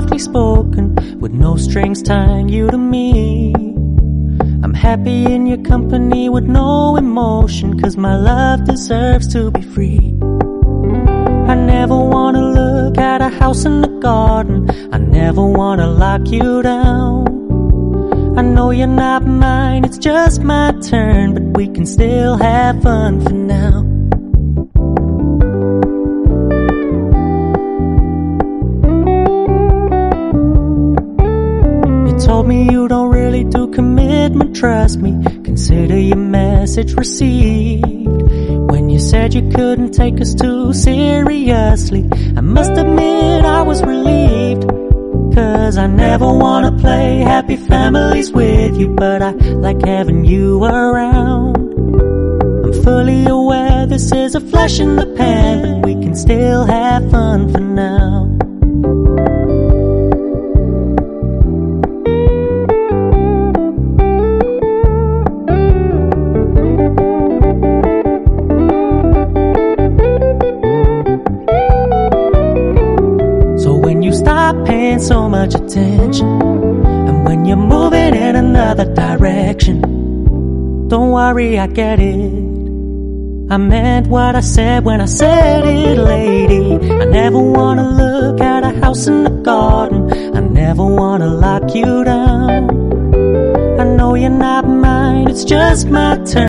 softly spoken, with no strings tying you to me. I'm happy in your company with no emotion, 'cause my love deserves to be free. I never wanna look at a house in the garden, I never wanna lock you down. I know you're not mine, it's just my turn, but we can still have fun for now. You told me you don't really do commitment, trust me, consider your message received. When you said you couldn't take us too seriously, I must admit I was relieved. 'Cause I never wanna play happy families with you, but I like having you around. I'm fully aware this is a flash in the pan, but we can still have fun for now. Stop paying so much attention, and when you're moving in another direction, don't worry, I get it. I meant what I said when I said it, lady. I never wanna look at a house in the garden, I never wanna lock you down. I know you're not mine, it's just my turn.